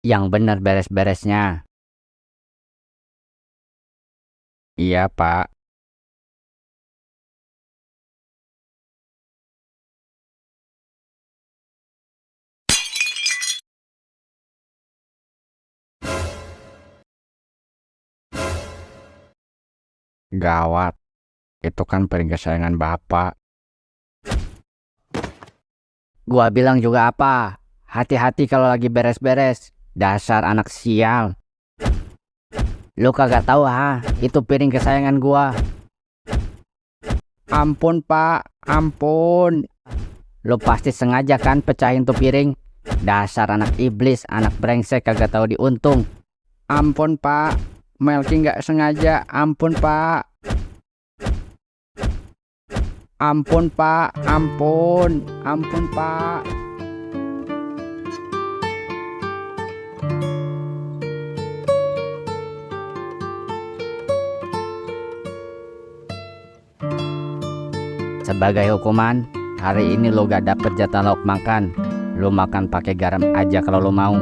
Yang bener beres-beresnya. Iya, Pak. Gawat. Itu kan piring kesayangan Bapak. Gua bilang juga apa? Hati-hati kalau lagi beres-beres. Dasar anak sial. Lu kagak tahu ha? Itu piring kesayangan gua. Ampun, Pak. Ampun. Lu pasti sengaja kan pecahin tuh piring? Dasar anak iblis, anak brengsek kagak tahu diuntung. Ampun, Pak. Melki nggak sengaja. Ampun, Pak. Ampun, Pak. Ampun. Ampun, Pak. Sebagai hukuman, hari ini lo gak dapet jatah lauk makan. Lo makan pakai garam aja kalau lo mau.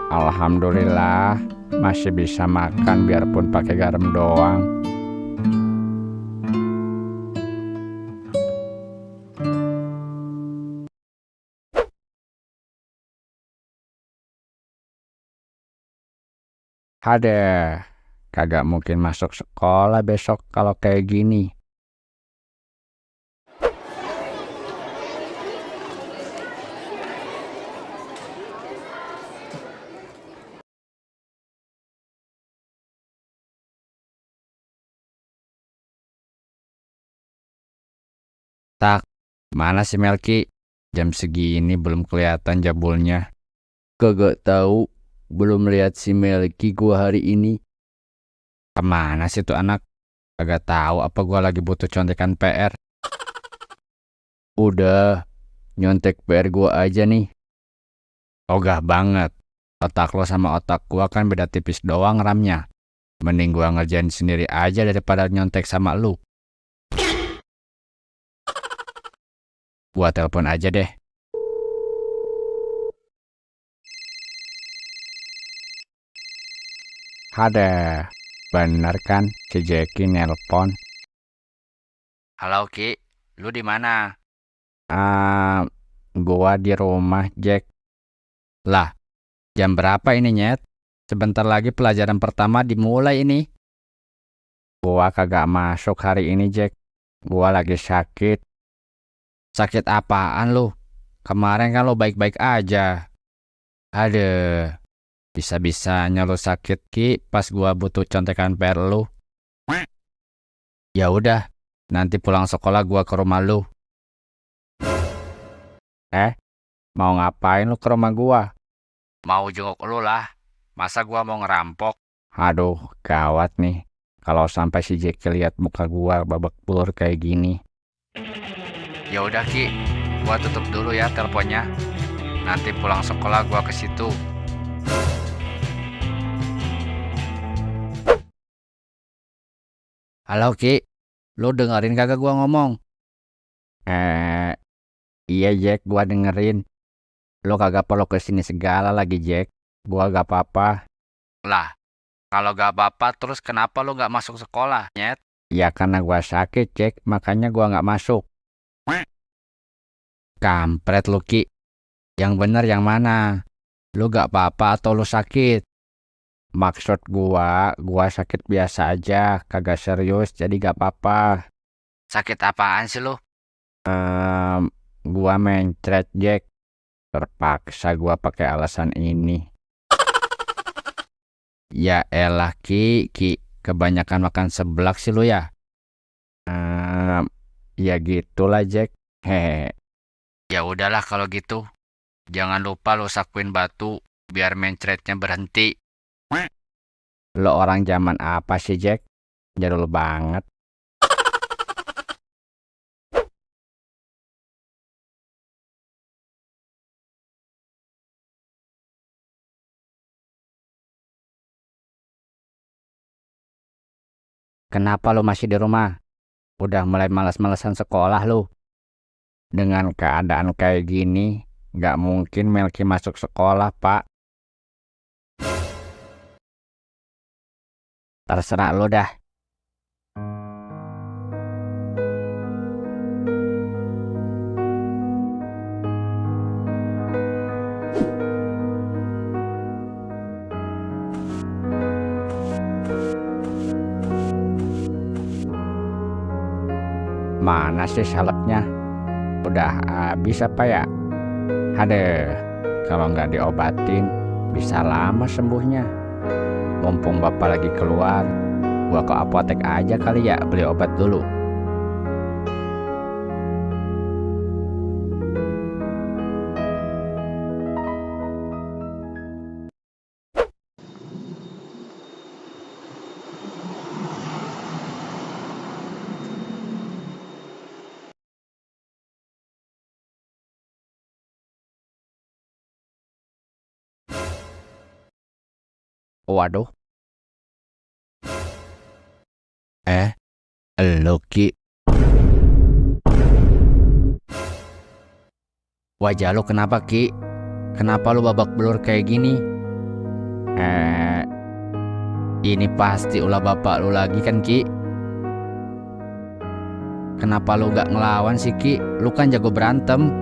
Alhamdulillah masih bisa makan biarpun pakai garam doang. Hadeh, kagak mungkin masuk sekolah besok kalau kayak gini. Tak, mana si Melki? Jam segini belum kelihatan jabulnya. Kagak tahu, belum lihat si Melki gua hari ini. Kemana sih tuh anak? Kagak tahu apa gua lagi butuh contekan PR. Udah, nyontek PR gua aja nih. Ogah banget. Otak lo sama otak gua kan beda tipis doang RAM-nya. Mending gua ngerjain sendiri aja daripada nyontek sama lu. Gua telepon aja deh. Ada, bener kan si Jeki nelpon. Halo Ki, lu di mana? Gua di rumah Jack. Lah, jam berapa ini Nyet? Sebentar lagi pelajaran pertama dimulai ini. Gua kagak masuk hari ini Jack. Gua lagi sakit. Sakit apaan lu? Kemarin kan lu baik-baik aja. Aduh, bisa-bisanya lu sakit Ki pas gua butuh contekan PR lu. Ya udah, nanti pulang sekolah gua ke rumah lu. Mau ngapain lu ke rumah gua? Mau jenguk lu lah. Masa gua mau ngerampok? Aduh, gawat nih. Kalau sampai si Jeki lihat muka gua babak belur kayak gini. Ya udah Ki, gua tutup dulu ya teleponnya. Nanti pulang sekolah gua ke situ. Halo Ki, lu dengerin kagak gua ngomong? Iya Jack, gua dengerin. Lu kagak perlu kesini segala lagi Jack. Gua gak apa-apa. Lah, kalau gak apa-apa terus kenapa lu gak masuk sekolah, Nyet? Ya karena gua sakit Jack, makanya gua gak masuk. Kampret lu Ki. Yang bener yang mana? Lu gak apa-apa atau lu sakit? Maksud gua sakit biasa aja, kagak serius, jadi gak apa-apa. Sakit apaan sih lu? Gua mencret Jack. Terpaksa gua pakai alasan ini. Ya elah Ki, kebanyakan makan seblak sih lu ya. Ya gitulah Jack. Hehe. Ya udahlah kalau gitu. Jangan lupa lu sakuin batu biar mencretnya berhenti. Lo orang zaman apa sih, Jack? Jadul banget. Kenapa lo masih di rumah? Udah mulai malas-malesan sekolah lo. Dengan keadaan kayak gini, nggak mungkin Melki masuk sekolah, Pak. Terserah lo dah. Mana sih salaknya? Udah habis apa ya? Aduh, kalau nggak diobatin, bisa lama sembuhnya. Mumpung bapak lagi keluar, gua ke apotek aja kali ya beli obat dulu. Waduh. Elo Ki. Wajah lo kenapa, Ki? Kenapa lo babak belur kayak gini? Ini pasti ulah bapak lo lagi kan, Ki? Kenapa lo gak ngelawan sih, Ki? Lo kan jago berantem.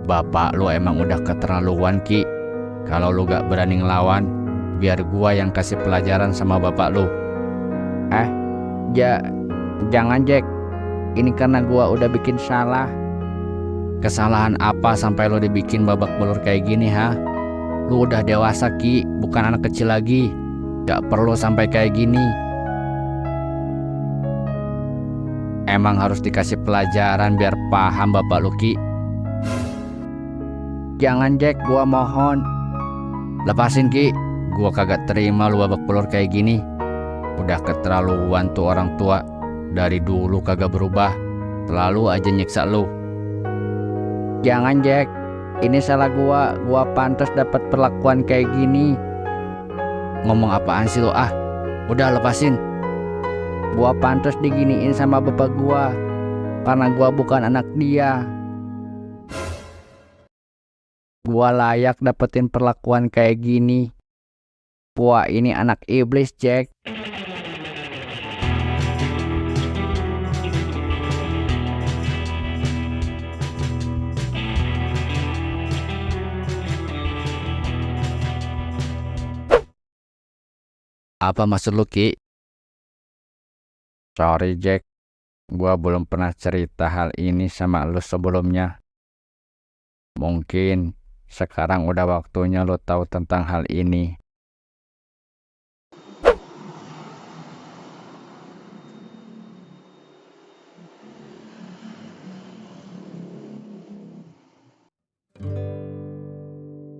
Bapak lo emang udah keterlaluan, Ki. Kalau lo gak berani ngelawan, biar gua yang kasih pelajaran sama bapak lo. Jangan, Jack. Ini karena gua udah bikin salah. Kesalahan apa sampai lo dibikin babak belur kayak gini, ha? Lo udah dewasa, Ki, bukan anak kecil lagi. Gak perlu sampai kayak gini. Emang harus dikasih pelajaran biar paham bapak lo, Ki. Jangan, Jack, gua mohon. Lepasin, Ki. Gua kagak terima lu babak belur kayak gini. Udah keterlaluan tuh orang tua. Dari dulu kagak berubah. Selalu aja nyiksa lu. Jangan, Jack. Ini salah gua. Gua pantas dapat perlakuan kayak gini. Ngomong apaan sih lu, ah? Udah lepasin. Gua pantas diginiin sama bapak gua. Karena gua bukan anak dia. Gua layak dapetin perlakuan kayak gini. Gua ini anak iblis, Jack. Apa maksud lu, Ki? Sorry, Jack. Gua belum pernah cerita hal ini sama lu sebelumnya. Mungkin sekarang udah waktunya lo tahu tentang hal ini.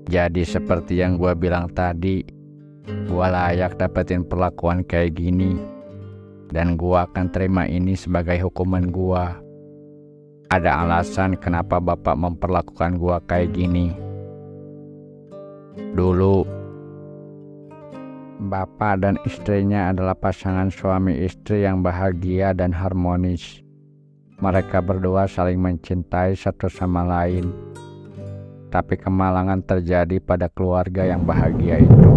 Jadi seperti yang gua bilang tadi, gua layak dapetin perlakuan kayak gini. Dan gua akan terima ini sebagai hukuman gua. Ada alasan kenapa bapak memperlakukan gua kayak gini. Dulu, bapak dan istrinya adalah pasangan suami istri yang bahagia dan harmonis. Mereka berdua saling mencintai satu sama lain. Tapi kemalangan terjadi pada keluarga yang bahagia itu.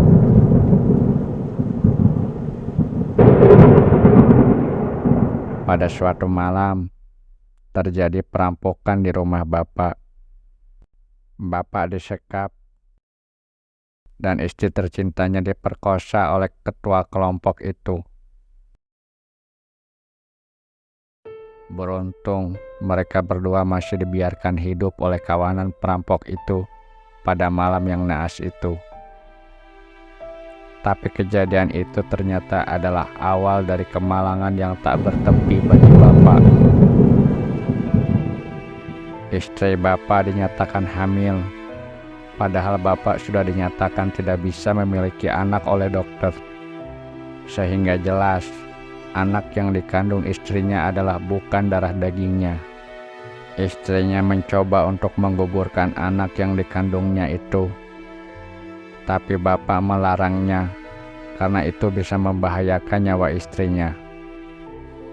Pada suatu malam, terjadi perampokan di rumah bapak. Bapak disekap dan istri tercintanya diperkosa oleh ketua kelompok itu. Beruntung mereka berdua masih dibiarkan hidup oleh kawanan perampok itu pada malam yang naas itu. Tapi kejadian itu ternyata adalah awal dari kemalangan yang tak bertepi bagi bapak. Istri bapak dinyatakan hamil Padahal bapak sudah dinyatakan tidak bisa memiliki anak oleh dokter. Sehingga jelas anak yang dikandung istrinya adalah bukan darah dagingnya. Istrinya mencoba untuk menggugurkan anak yang dikandungnya itu, tapi bapak melarangnya karena itu bisa membahayakan nyawa istrinya.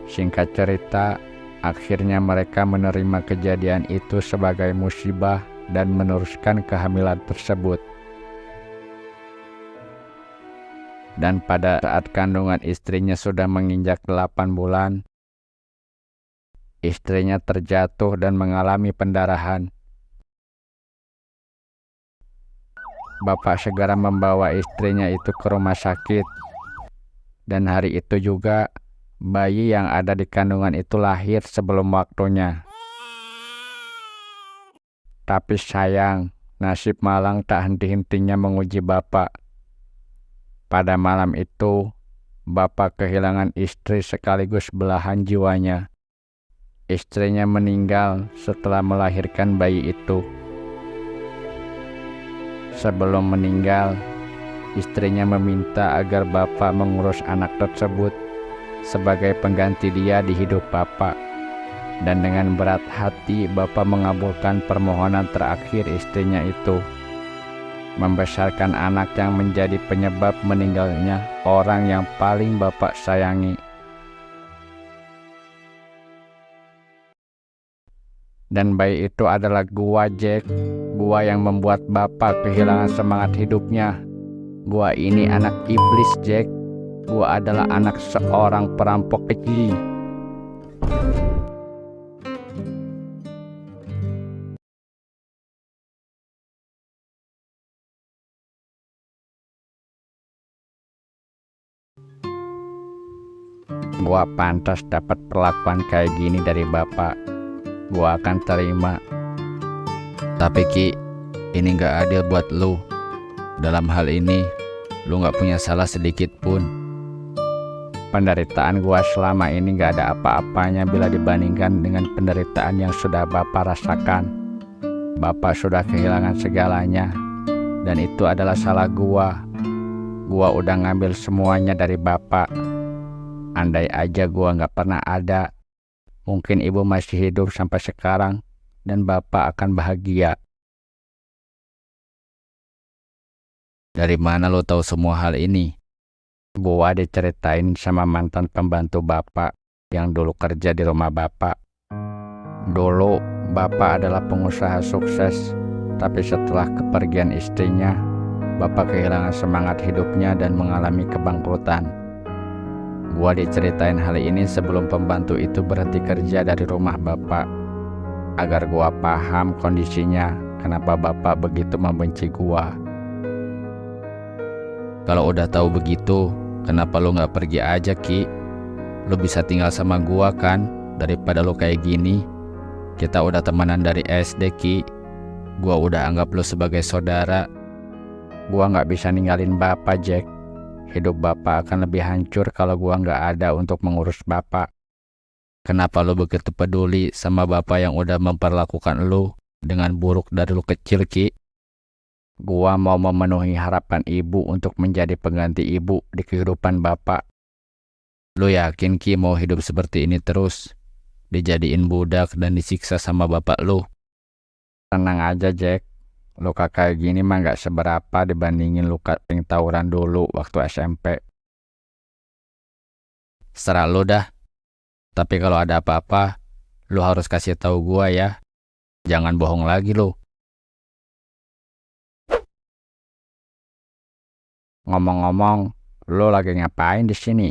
Singkat cerita, akhirnya mereka menerima kejadian itu sebagai musibah dan meneruskan kehamilan tersebut. Dan pada saat kandungan istrinya sudah menginjak 8 bulan, istrinya terjatuh dan mengalami pendarahan. Bapak segera membawa istrinya itu ke rumah sakit. Dan hari itu juga, bayi yang ada di kandungan itu lahir sebelum waktunya. Tapi sayang, nasib malang tak henti-hentinya menguji bapak. Pada malam itu, bapak kehilangan istri sekaligus belahan jiwanya. Istrinya meninggal setelah melahirkan bayi itu. Sebelum meninggal, istrinya meminta agar bapak mengurus anak tersebut sebagai pengganti dia di hidup bapak. Dan dengan berat hati bapak mengabulkan permohonan terakhir istrinya itu, membesarkan anak yang menjadi penyebab meninggalnya orang yang paling bapak sayangi. Dan bayi itu adalah gua, Jack. Gua yang membuat bapak kehilangan semangat hidupnya. Gua ini anak iblis, Jack. Gua adalah anak seorang perampok keji. Gua pantas dapat perlakuan kayak gini dari bapak. Gua akan terima. Tapi Ki, ini gak adil buat lu. Dalam hal ini, lu gak punya salah sedikit pun. Penderitaan gua selama ini gak ada apa-apanya bila dibandingkan dengan penderitaan yang sudah bapak rasakan. Bapak sudah kehilangan segalanya, dan itu adalah salah gua. Gua udah ngambil semuanya dari bapak. Andai aja gua gak pernah ada, mungkin ibu masih hidup sampai sekarang dan bapak akan bahagia. Dari mana lo tahu semua hal ini? Gua diceritain sama mantan pembantu bapak yang dulu kerja di rumah bapak. Dulu bapak adalah pengusaha sukses, tapi setelah kepergian istrinya, bapak kehilangan semangat hidupnya dan mengalami kebangkrutan. Gua diceritain hal ini sebelum pembantu itu berhenti kerja dari rumah bapak, agar gua paham kondisinya, kenapa bapak begitu membenci gua. Kalau udah tahu begitu, kenapa lo gak pergi aja, Ki? Lo bisa tinggal sama gua kan, daripada lo kayak gini. Kita udah temenan dari SD, Ki. Gua udah anggap lo sebagai saudara. Gua gak bisa ninggalin bapak, Jack. Hidup bapak akan lebih hancur kalau gua gak ada untuk mengurus bapak. Kenapa lo begitu peduli sama bapak yang udah memperlakukan lo dengan buruk dari lo kecil, Ki? Gua mau memenuhi harapan ibu untuk menjadi pengganti ibu di kehidupan bapak. Lo yakin, Ki, mau hidup seperti ini terus? Dijadiin budak dan disiksa sama bapak lo? Tenang aja, Jack. Luka kayak gini mah gak seberapa dibandingin luka yang tawuran dulu waktu SMP. Serah lo dah. Tapi kalau ada apa-apa, lo harus kasih tahu gua ya. Jangan bohong lagi lo. Ngomong-ngomong, lo lagi ngapain di sini?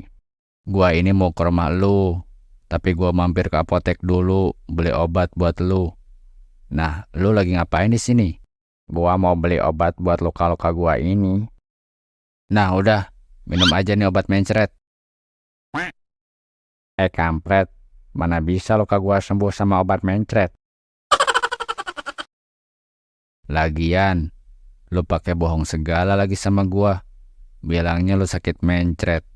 Gua ini mau ke rumah lo, tapi gua mampir ke apotek dulu beli obat buat lo. Nah, lo lagi ngapain di sini? Gua mau beli obat buat luka-luka gua ini. Nah udah, minum aja nih obat mencret. Kampret, mana bisa luka gua sembuh sama obat mencret? Lagian, lu pakai bohong segala lagi sama gua. Bilangnya lu sakit mencret.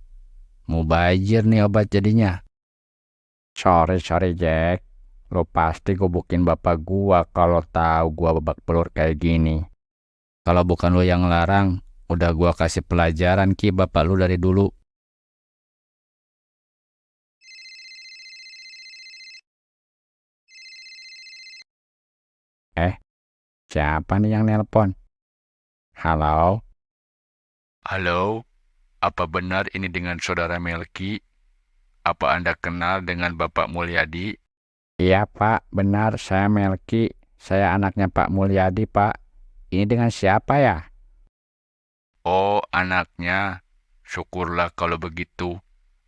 Mau bajir nih obat jadinya. Sorry Jack. Lo pasti gobukin bapak gua kalau tahu gua babak belur kayak gini. Kalau bukan lu yang larang, udah gua kasih pelajaran Ki bapak lu dari dulu. Eh, siapa nih yang nelpon? Halo? Halo, apa benar ini dengan Saudara Melki? Apa Anda kenal dengan Bapak Mulyadi? Iya Pak, benar saya Melki. Saya anaknya Pak Mulyadi Pak. Ini dengan siapa ya? Oh, anaknya. Syukurlah kalau begitu.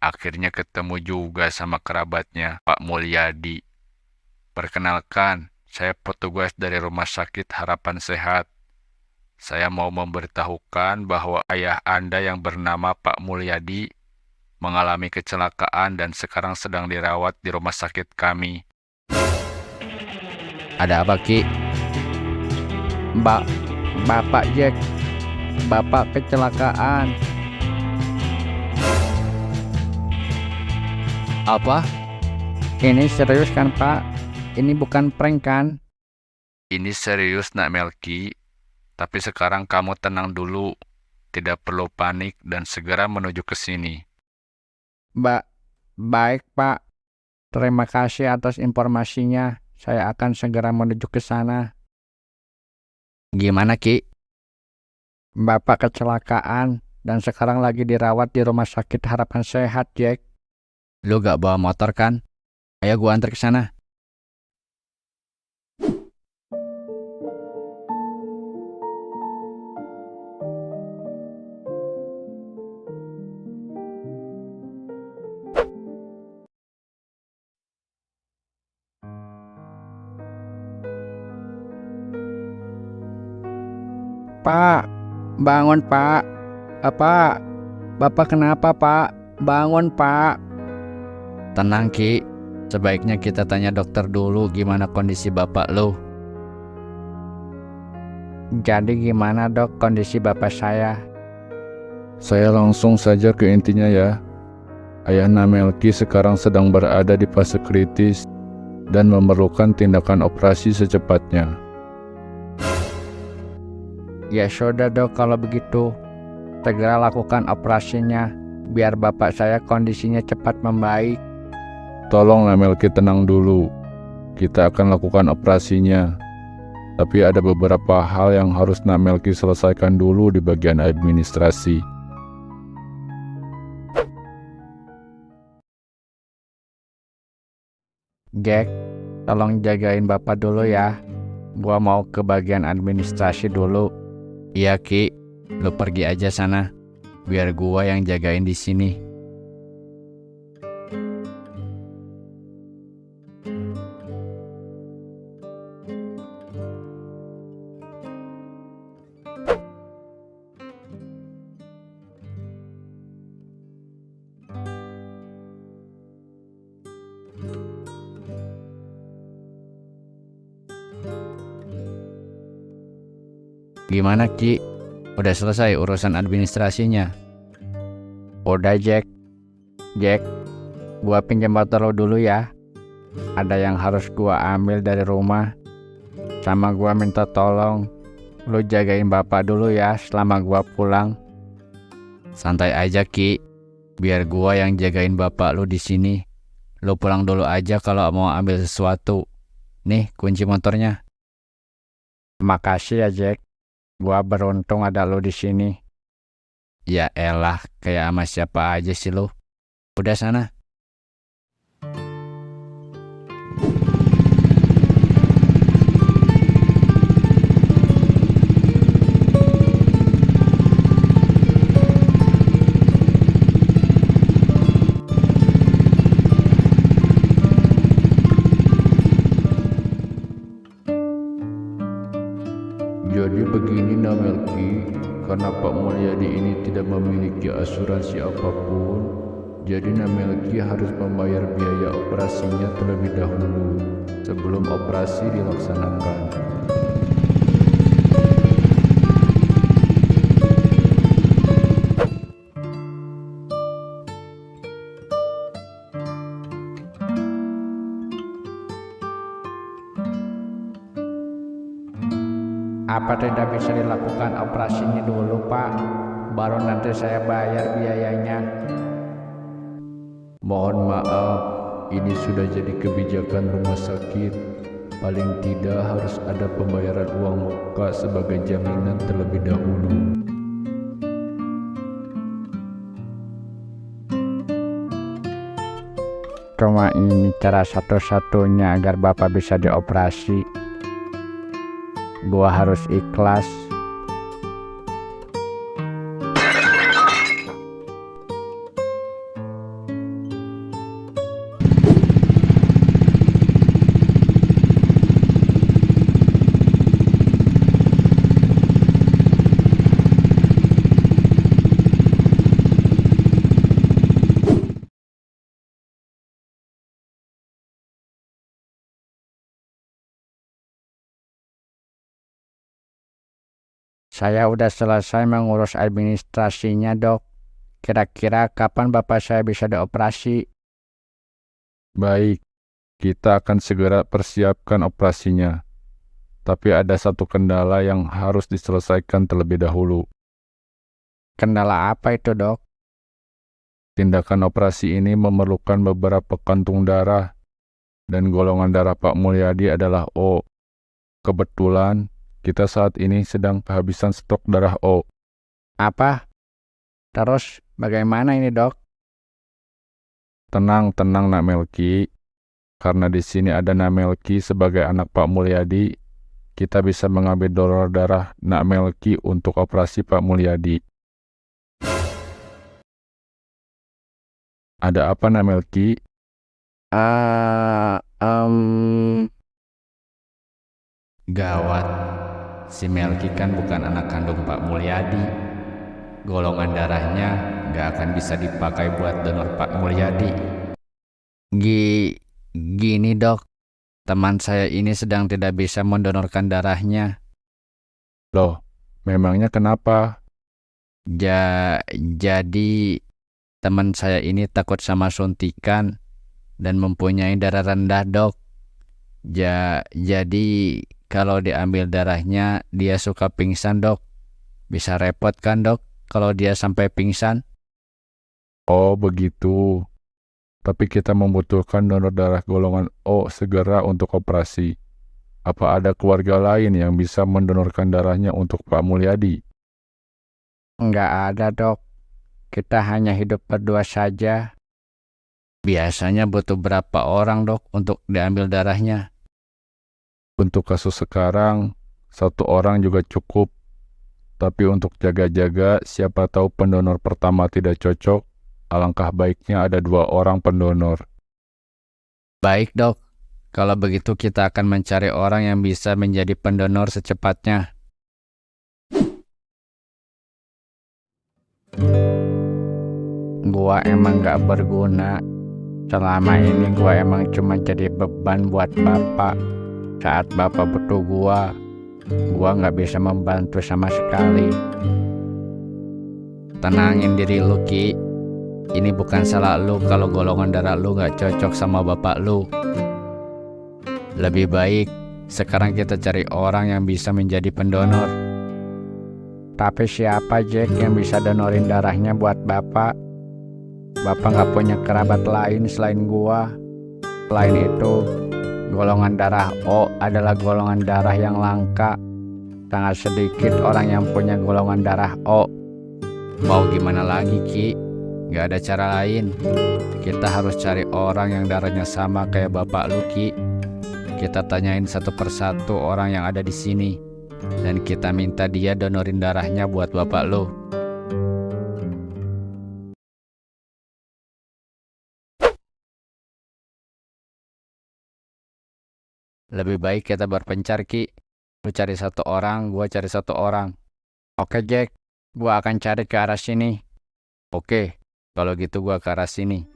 Akhirnya ketemu juga sama kerabatnya, Pak Mulyadi. Perkenalkan, saya petugas dari Rumah Sakit Harapan Sehat. Saya mau memberitahukan bahwa ayah Anda yang bernama Pak Mulyadi mengalami kecelakaan dan sekarang sedang dirawat di rumah sakit kami. Ada apa Ki? Mbak, Bapak Jack, Bapak kecelakaan. Apa? Ini serius kan Pak? Ini bukan prank kan? Ini serius, Nak Melki. Tapi sekarang kamu tenang dulu, tidak perlu panik dan segera menuju ke sini. Mbak, baik Pak. Terima kasih atas informasinya. Saya akan segera menuju ke sana. Gimana Ki? Bapak kecelakaan dan sekarang lagi dirawat di Rumah Sakit Harapan Sehat, Jack. Lu gak bawa motor kan? Ayo gua antar ke sana. Pak, bangun Pak. Apa? Bapak kenapa Pak? Bangun Pak. Tenang Ki, sebaiknya kita tanya dokter dulu gimana kondisi bapak lu. Jadi gimana dok kondisi bapak saya? Saya langsung saja ke intinya ya. Ayahnya Melki sekarang sedang berada di fase kritis dan memerlukan tindakan operasi secepatnya. Ya sudah dok kalau begitu. Segera lakukan operasinya biar bapak saya kondisinya cepat membaik. Tolong Melki tenang dulu. Kita akan lakukan operasinya. Tapi ada beberapa hal yang harus Melki selesaikan dulu di bagian administrasi. Jack, tolong jagain bapak dulu ya. Gua mau ke bagian administrasi dulu. Iya Ki, lu pergi aja sana. Biar gua yang jagain di sini. Gimana Ki? Udah selesai urusan administrasinya? Udah Jack. Jack, gua pinjam motor lo dulu ya. Ada yang harus gua ambil dari rumah. Sama gua minta tolong lu jagain bapak dulu ya selama gua pulang. Santai aja Ki. Biar gua yang jagain bapak lu di sini. Lu pulang dulu aja kalau mau ambil sesuatu. Nih kunci motornya. Makasih ya Jack. Gua beruntung ada lu di sini. Ya elah, kayak sama siapa aja sih lu. Udah sana. Jadi begini Melki, karena Pak Mulyadi ini tidak memiliki asuransi apapun, jadi Melki harus membayar biaya operasinya terlebih dahulu sebelum operasi dilaksanakan. Apa tidak bisa dilakukan operasinya dulu, Pak? Baru nanti saya bayar biayanya. Mohon maaf, ini sudah jadi kebijakan rumah sakit. Paling tidak harus ada pembayaran uang muka sebagai jaminan terlebih dahulu. Cuma ini cara satu-satunya agar Bapak bisa dioperasi. Gua harus ikhlas. Saya udah selesai mengurus administrasinya, Dok. Kira-kira kapan Bapak saya bisa dioperasi? Baik, kita akan segera persiapkan operasinya. Tapi ada satu kendala yang harus diselesaikan terlebih dahulu. Kendala apa itu, Dok? Tindakan operasi ini memerlukan beberapa kantung darah, dan golongan darah Pak Mulyadi adalah O. Kebetulan, kita saat ini sedang kehabisan stok darah O. Apa? Terus bagaimana ini, Dok? Tenang, Nak Melki. Karena di sini ada Nak Melki sebagai anak Pak Mulyadi, kita bisa mengambil donor darah Nak Melki untuk operasi Pak Mulyadi. Ada apa, Nak Melki? Gawat. Si Melki kan bukan anak kandung Pak Mulyadi. Golongan darahnya nggak akan bisa dipakai buat donor Pak Mulyadi. Gini, Dok. Teman saya ini sedang tidak bisa mendonorkan darahnya. Loh, memangnya kenapa? Jadi teman saya ini takut sama suntikan dan mempunyai darah rendah, Dok. Jadi kalau diambil darahnya dia suka pingsan, Dok. Bisa repot kan, Dok, kalau dia sampai pingsan? Oh, begitu. Tapi kita membutuhkan donor darah golongan O segera untuk operasi. Apa ada keluarga lain yang bisa mendonorkan darahnya untuk Pak Mulyadi? Nggak ada, Dok. Kita hanya hidup berdua saja. Biasanya butuh berapa orang, Dok, untuk diambil darahnya? Untuk kasus sekarang, 1 orang juga cukup. Tapi untuk jaga-jaga, siapa tahu pendonor pertama tidak cocok, alangkah baiknya ada 2 orang pendonor. Baik, Dok. Kalau begitu kita akan mencari orang yang bisa menjadi pendonor secepatnya. Gua emang gak berguna. Selama ini gua emang cuma jadi beban buat Bapak. Saat Bapak butuh gua gak bisa membantu sama sekali. Tenangin diri lu, Ki. Ini bukan salah lu kalau golongan darah lu gak cocok sama bapak lu. Lebih baik sekarang kita cari orang yang bisa menjadi pendonor. Tapi siapa, Jack, yang bisa donorin darahnya buat bapak? Bapak gak punya kerabat lain selain gua. Selain itu, golongan darah O adalah golongan darah yang langka. Sangat sedikit orang yang punya golongan darah O. Mau gimana lagi, Ki? Gak ada cara lain. Kita harus cari orang yang darahnya sama kayak bapak lu, Ki. Kita tanyain satu persatu orang yang ada di sini, dan kita minta dia donorin darahnya buat bapak lu. Lebih baik kita berpencar, Ki. Lu cari 1 orang, gua cari 1 orang. Oke, Jack. Gua akan cari ke arah sini. Oke, kalau gitu gua ke arah sini.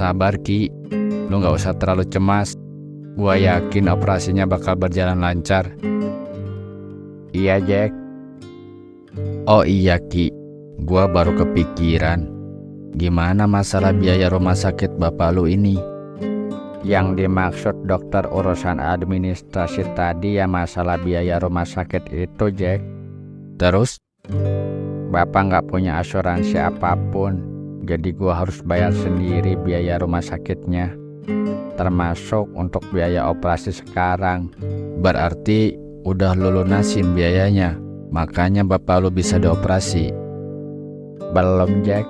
sabar Ki, lu nggak usah terlalu cemas. Gua yakin operasinya bakal berjalan lancar. Iya Jack. Oh iya Ki, gua baru kepikiran. Gimana masalah biaya rumah sakit bapak lu ini? Yang dimaksud dokter urusan administrasi tadi ya masalah biaya rumah sakit itu Jack. Terus? Bapak nggak punya asuransi apapun, jadi gua harus bayar sendiri biaya rumah sakitnya, termasuk untuk biaya operasi sekarang. Berarti udah lu lunasin biayanya, makanya bapak lu bisa dioperasi. Belum Jack,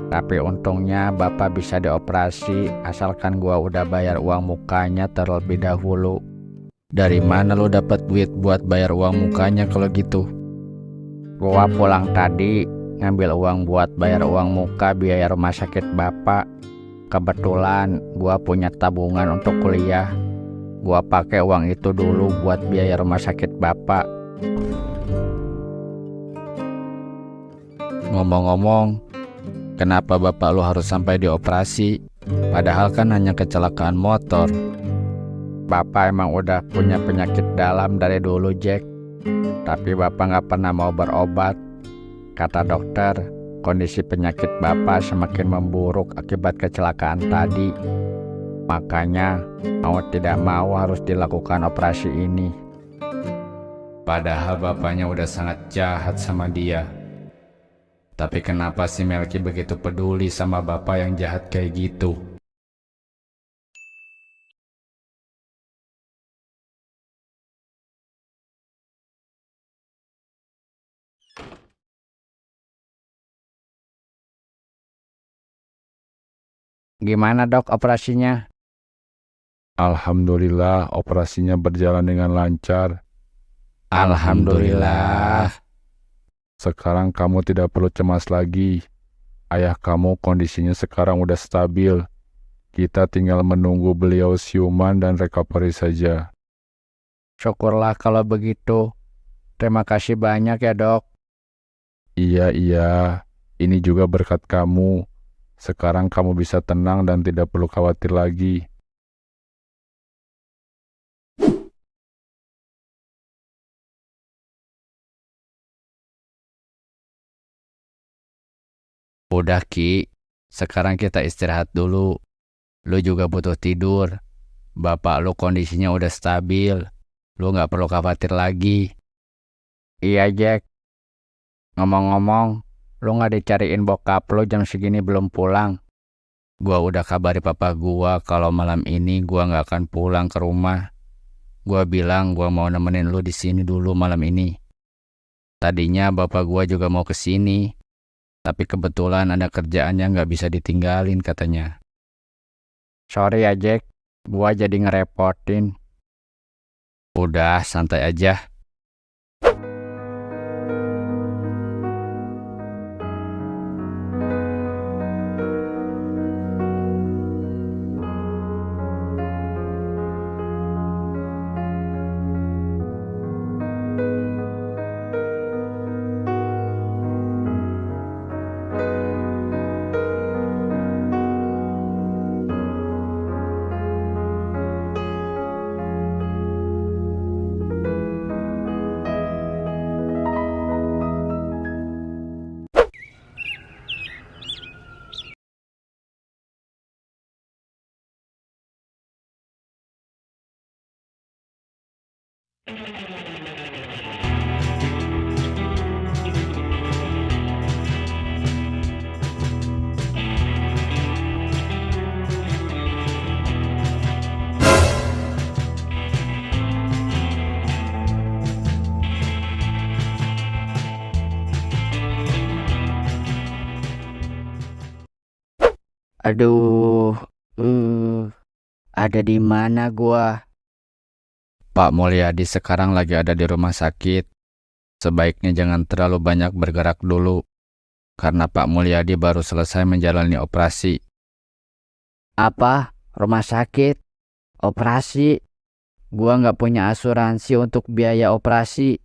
tapi untungnya bapak bisa dioperasi asalkan gua udah bayar uang mukanya terlebih dahulu. Dari mana lu dapat duit buat bayar uang mukanya kalau gitu? Gua pulang tadi ngambil uang buat bayar uang muka biaya rumah sakit bapak. Kebetulan gua punya tabungan untuk kuliah. Gua pakai uang itu dulu buat biaya rumah sakit bapak. Ngomong-ngomong, kenapa bapak lu harus sampai dioperasi? Padahal kan hanya kecelakaan motor. Bapak emang udah punya penyakit dalam dari dulu Jack, tapi bapak nggak pernah mau berobat. Kata dokter, kondisi penyakit bapak semakin memburuk akibat kecelakaan tadi. Makanya mau tidak mau harus dilakukan operasi ini. Padahal bapaknya udah sangat jahat sama dia. Tapi kenapa si Melki begitu peduli sama bapak yang jahat kayak gitu? Gimana dok operasinya? Alhamdulillah operasinya berjalan dengan lancar. Alhamdulillah. Sekarang kamu tidak perlu cemas lagi. Ayah kamu kondisinya sekarang udah stabil. Kita tinggal menunggu beliau siuman dan recovery saja. Syukurlah kalau begitu. Terima kasih banyak ya dok. Iya. Ini juga berkat kamu. Sekarang kamu bisa tenang dan tidak perlu khawatir lagi. Udah Ki, sekarang kita istirahat dulu. Lu juga butuh tidur. Bapak lu kondisinya udah stabil. Lu nggak perlu khawatir lagi. Iya Jack. Ngomong-ngomong, lu nggak dicariin bokap lu jam segini belum pulang? Gua udah kabari papa gua kalau malam ini gua nggak akan pulang ke rumah. Gua bilang gua mau nemenin lu di sini dulu malam ini. Tadinya bapak gua juga mau ke sini, tapi kebetulan ada kerjaan yang nggak bisa ditinggalin katanya. Sorry ya Jack, gua jadi ngerepotin. Udah, santai aja. Aduh, ada di mana gua? Pak Mulyadi sekarang lagi ada di rumah sakit. Sebaiknya jangan terlalu banyak bergerak dulu, karena Pak Mulyadi baru selesai menjalani operasi. Apa? Rumah sakit? Operasi? Gua nggak punya asuransi untuk biaya operasi.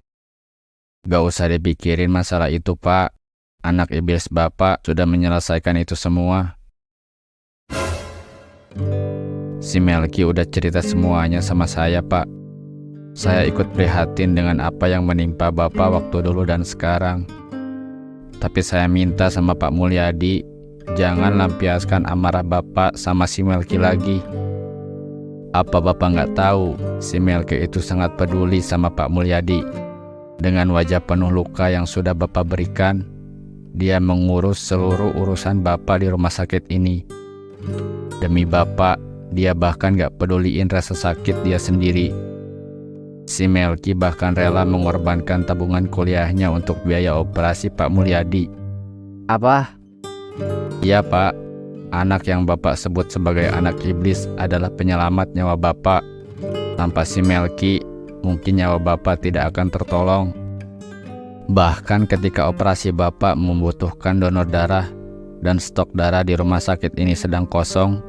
Gak usah dipikirin masalah itu, Pak. Anak iblis Bapak sudah menyelesaikan itu semua. Si Melki udah cerita semuanya sama saya, Pak. Saya ikut prihatin dengan apa yang menimpa Bapak waktu dulu dan sekarang. Tapi saya minta sama Pak Mulyadi, jangan lampiaskan amarah Bapak sama si Melki lagi. Apa Bapak nggak tahu, si Melki itu sangat peduli sama Pak Mulyadi. Dengan wajah penuh luka yang sudah Bapak berikan, dia mengurus seluruh urusan Bapak di rumah sakit ini. Demi Bapak, dia bahkan nggak peduliin rasa sakit dia sendiri. Si Melki bahkan rela mengorbankan tabungan kuliahnya untuk biaya operasi Pak Mulyadi. Apa? Iya, Pak. Anak yang Bapak sebut sebagai anak iblis adalah penyelamat nyawa Bapak. Tanpa si Melki, mungkin nyawa Bapak tidak akan tertolong. Bahkan ketika operasi Bapak membutuhkan donor darah dan stok darah di rumah sakit ini sedang kosong,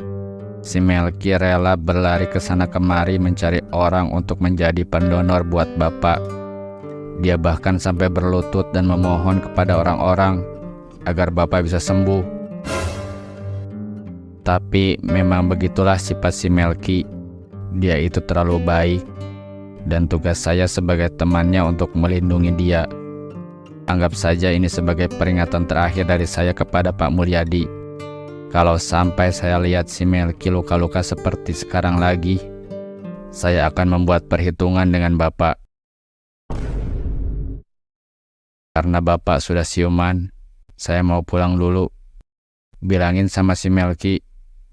si Melki rela berlari ke sana kemari mencari orang untuk menjadi pendonor buat Bapak. Dia bahkan sampai berlutut dan memohon kepada orang-orang agar Bapak bisa sembuh. Tapi memang begitulah sifat si Melki. Dia itu terlalu baik, dan tugas saya sebagai temannya untuk melindungi dia. Anggap saja ini sebagai peringatan terakhir dari saya kepada Pak Mulyadi. Kalau sampai saya lihat si Melki luka-luka seperti sekarang lagi, saya akan membuat perhitungan dengan Bapak. Karena Bapak sudah siuman, saya mau pulang dulu. Bilangin sama si Melki,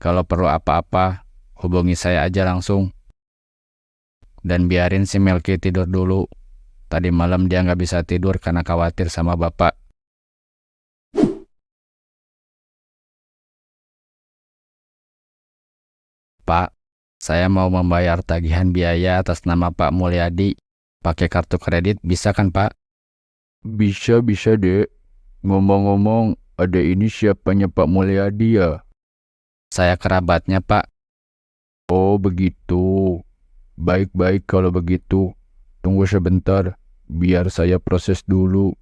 kalau perlu apa-apa, hubungi saya aja langsung. Dan biarin si Melki tidur dulu. Tadi malam dia nggak bisa tidur karena khawatir sama Bapak. Pak, saya mau membayar tagihan biaya atas nama Pak Mulyadi. Pakai kartu kredit bisa kan, Pak? Bisa, Dek. Ngomong-ngomong, ada ini siapanya Pak Mulyadi ya? Saya kerabatnya, Pak. Oh, begitu. Baik-baik kalau begitu. Tunggu sebentar, biar saya proses dulu.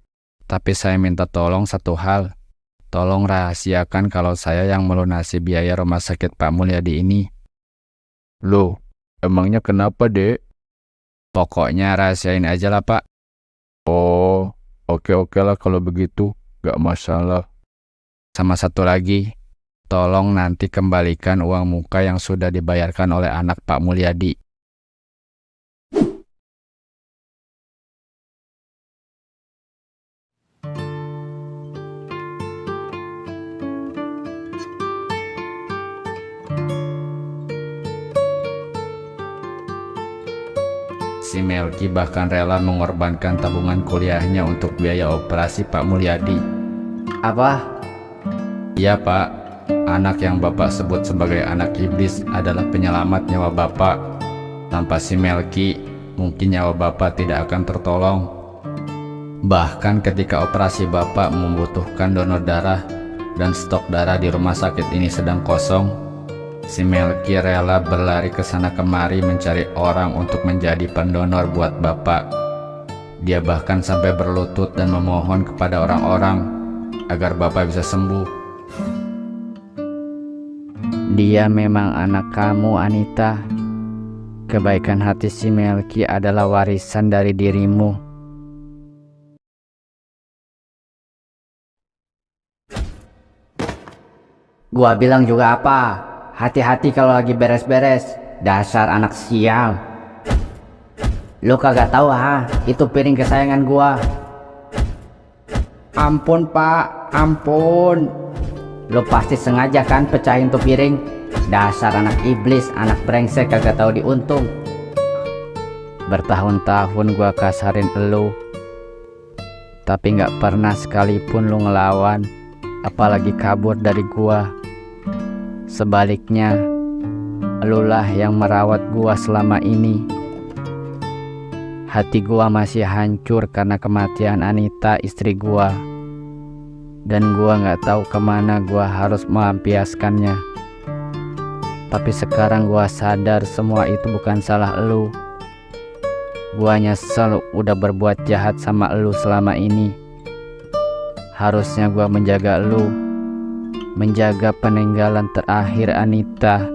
Tapi saya minta tolong satu hal. Tolong rahasiakan kalau saya yang melunasi biaya rumah sakit Pak Mulyadi ini. Loh, emangnya kenapa, Dek? Pokoknya rahasiain aja lah, Pak. Oh, oke lah kalau begitu. Gak masalah. Sama satu lagi, tolong nanti kembalikan uang muka yang sudah dibayarkan oleh anak Pak Mulyadi. Si Melki bahkan rela mengorbankan tabungan kuliahnya untuk biaya operasi Pak Mulyadi. Apa? Iya, Pak. Anak yang Bapak sebut sebagai anak iblis adalah penyelamat nyawa Bapak. Tanpa si Melki, mungkin nyawa Bapak tidak akan tertolong. Bahkan ketika operasi Bapak membutuhkan donor darah dan stok darah di rumah sakit ini sedang kosong, si Melki rela berlari ke sana kemari mencari orang untuk menjadi pendonor buat Bapak. Dia bahkan sampai berlutut dan memohon kepada orang-orang agar Bapak bisa sembuh. Dia memang anak kamu, Anita. Kebaikan hati si Melki adalah warisan dari dirimu. Gua bilang juga apa? Hati-hati kalau lagi beres-beres. Dasar anak sial. Lu kagak tahu ha? Itu piring kesayangan gua. Ampun, Pak. Ampun. Lu pasti sengaja kan pecahin tuh piring? Dasar anak iblis, anak brengsek kagak tahu diuntung. Bertahun-tahun gua kasarin elu, tapi gak pernah sekalipun lu ngelawan, apalagi kabur dari gua. Sebaliknya, elulah yang merawat gua selama ini. Hati gua masih hancur karena kematian Anita, istri gua. Dan gua gak tahu kemana gua harus melampiaskannya. Tapi sekarang gua sadar semua itu bukan salah elu. Gua nyesel udah berbuat jahat sama elu selama ini. Harusnya gua menjaga elu, menjaga peninggalan terakhir Anita.